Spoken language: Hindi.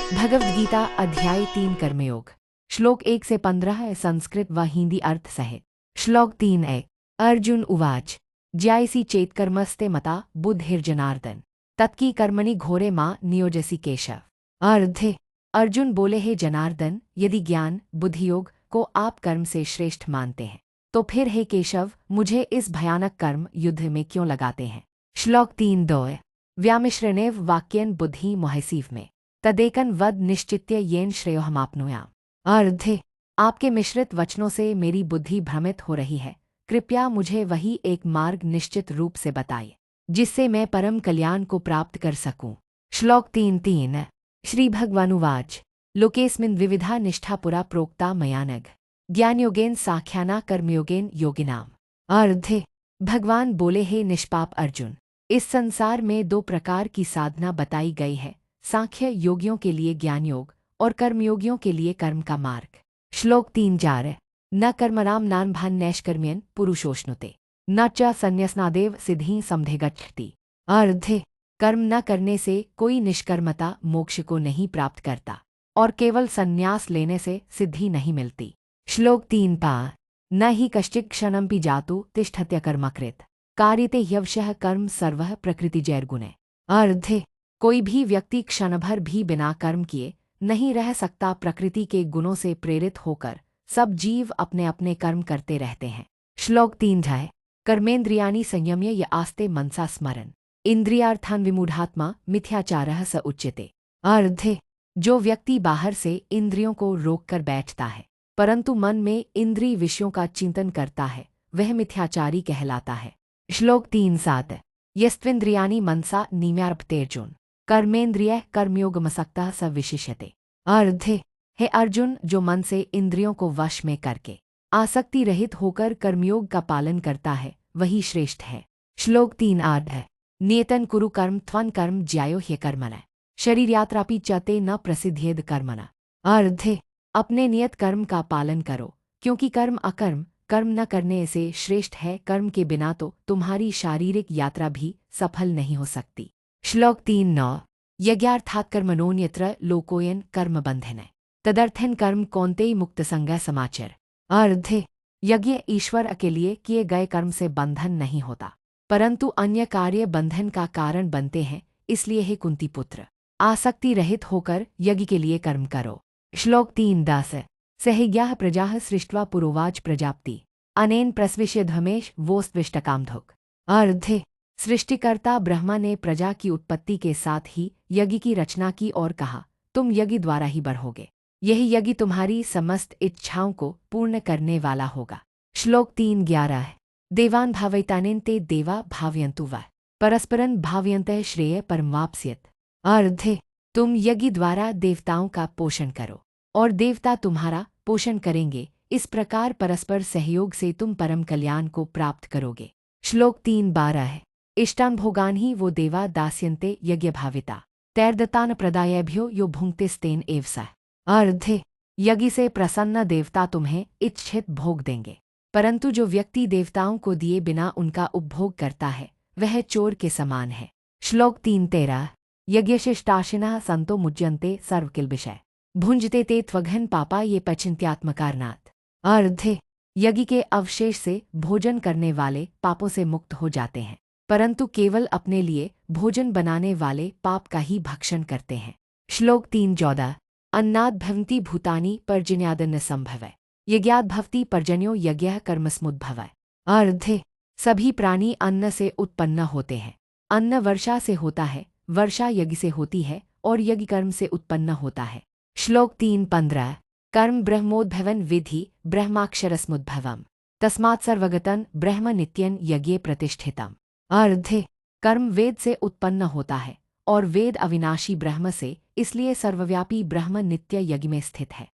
भगवद गीता अध्याय 3 कर्मयोग श्लोक 1 से 15 संस्कृत व हिंदी अर्थ सहित। श्लोक 3 अर्जुन उवाच ज्यायसी चेत्कर्मस्ते मता बुद्धिर्जनार्दन तत्की कर्मणि घोरे मां नियोजसी केशव। अर्जुन बोले, हे जनार्दन, यदि ज्ञान बुद्धियोग को आप कर्म से श्रेष्ठ मानते हैं तो फिर हे केशव मुझे इस भयानक कर्म युद्ध में क्यों लगाते हैं। श्लोक 3 व्यामिश्रणेव वाक्यन बुद्धि मोहसीव में तदेकन वद निश्चित्य येन श्रेयोहमाप्नुयाम्। आपके मिश्रित वचनों से मेरी बुद्धि भ्रमित हो रही है, कृपया मुझे वही एक मार्ग निश्चित रूप से बताइए जिससे मैं परम कल्याण को प्राप्त कर सकूं। श्लोक 3 श्री भगवानुवाच लोकेस्मिन् विविधा निष्ठा पुरा प्रोक्ता मया नघ ज्ञानयोगेन साख्याना कर्मयोगेन योगिनाम्। भगवान बोले, हे निष्पाप अर्जुन, इस संसार में 2 प्रकार की साधना बताई गई है, सांख्य योगियों के लिए ज्ञान योग और कर्मयोगियों के लिए कर्म का मार्ग। श्लोक 3 न कर्मणाम नान्भान नैष्कर्म्यन पुरुषोष्णुते न च संन्यासनादेव सिद्धि समधिगच्छति। कर्म न करने से कोई निष्कर्मता मोक्ष को नहीं प्राप्त करता और केवल संन्यास लेने से सिद्धि नहीं मिलती। श्लोक 3 न ही कश्चित् क्षणमपि जातु तिष्ठत्य कर्मकृत कार्यते ह्यवशः कर्म सर्वः प्रकृतिजैर्गुणे। कोई भी व्यक्ति क्षणभर भी बिना कर्म किए नहीं रह सकता, प्रकृति के गुणों से प्रेरित होकर सब जीव अपने अपने कर्म करते रहते हैं। श्लोक 3 कर्मेन्द्रियाणि संयम्य य आस्ते मनसा स्मरन् इंद्रियार्थान् विमूढ़ात्मा मिथ्याचारः स उच्यते। जो व्यक्ति बाहर से इंद्रियों को रोककर बैठता है परंतु मन में इंद्रिय विषयों का चिंतन करता है, वह मिथ्याचारी कहलाता है। श्लोक 3 यस्त्विन्द्रियाणि मनसा निम्यार्पतेर्जुन कर्मेन्द्रिय कर्मयोगमसक्तः स विशिष्यते। हे अर्जुन, जो मन से इंद्रियों को वश में करके आसक्ति रहित होकर कर्मयोग का पालन करता है वही श्रेष्ठ है। श्लोक 3 नियतन कुरु कर्म त्वं कर्म ज्यायो ह्यकर्मणः शरीर यात्रापि चते न प्रसिद्धेद कर्मणा। अपने नियत कर्म का पालन करो, क्योंकि कर्म अकर्म कर्म न करने से श्रेष्ठ है। कर्म के बिना तो तुम्हारी शारीरिक यात्रा भी सफल नहीं हो सकती। श्लोक 3 यज्ञार्थात् कर्मणोऽन्यत्र लोकोयन कर्म बंधने तदर्थन कर्म कौन्तेय मुक्त संज्ञा समाचर। यज्ञ ईश्वर के लिए किए गए कर्म से बंधन नहीं होता परंतु अन्य कार्य बंधन का कारण बनते हैं, इसलिए हे कुंती पुत्र, आसक्ति रहित होकर यज्ञ के लिए कर्म करो। श्लोक 3 सहज्ञाः प्रजाः सृष्ट्वा पुरोवाच प्रजाप्ति अनेन प्रस्विष्य धमेश वोस्त्विष्टकामधुक्। सृष्टिकर्ता ब्रह्मा ने प्रजा की उत्पत्ति के साथ ही यज्ञ की रचना की और कहा, तुम यज्ञ द्वारा ही बढ़ोगे, यही यज्ञ तुम्हारी समस्त इच्छाओं को पूर्ण करने वाला होगा। श्लोक 3 देवान् भावयितानेन ते देवा भावयन्तु वा परस्परं भावयन्तः श्रेय परमवाप्स्यत्। तुम यज्ञ द्वारा देवताओं का पोषण करो और देवता तुम्हारा पोषण करेंगे, इस प्रकार परस्पर सहयोग से तुम परम कल्याण को प्राप्त करोगे। श्लोक 3 इष्टान् भोगान् हि वो देवा दास्यन्ते यज्ञभाविता तैर्दत्तान् प्रदायेभ्यो यो भुङ्क्तिस्तेन एव सः। यज्ञ से प्रसन्न देवता तुम्हें इच्छित भोग देंगे, परंतु जो व्यक्ति देवताओं को दिए बिना उनका उपभोग करता है वह चोर के समान है। श्लोक 3 यज्ञशिष्टाशिनः संतो मुज्यन्ते सर्वकिल्बिषय भुंजते ते त्वघन पापा ये पचिन्त्यात्मकारणात्। यज्ञ के अवशेष से भोजन करने वाले पापों से मुक्त हो जाते हैं, परंतु केवल अपने लिए भोजन बनाने वाले पाप का ही भक्षण करते हैं। श्लोक 3 अन्नाद् भवन्ति भूतानि पर्जन्यादन्न संभवः यज्ञाद् भवति पर्जन्यो यज्ञः कर्मसमुद्भवः। सभी प्राणी अन्न से उत्पन्न होते हैं, अन्न वर्षा से होता है, वर्षा यज्ञ से होती है और यज्ञ कर्म से उत्पन्न होता है। श्लोक 3 कर्म ब्रह्मोद्भवन् विधि ब्रह्माक्षरसमुद्भवम् तस्मात् सर्वगतं ब्रह्म नित्यं यज्ञे प्रतिष्ठितम्। कर्म वेद से उत्पन्न होता है और वेद अविनाशी ब्रह्म से, इसलिए सर्वव्यापी ब्रह्म नित्य यज्ञ में स्थित है।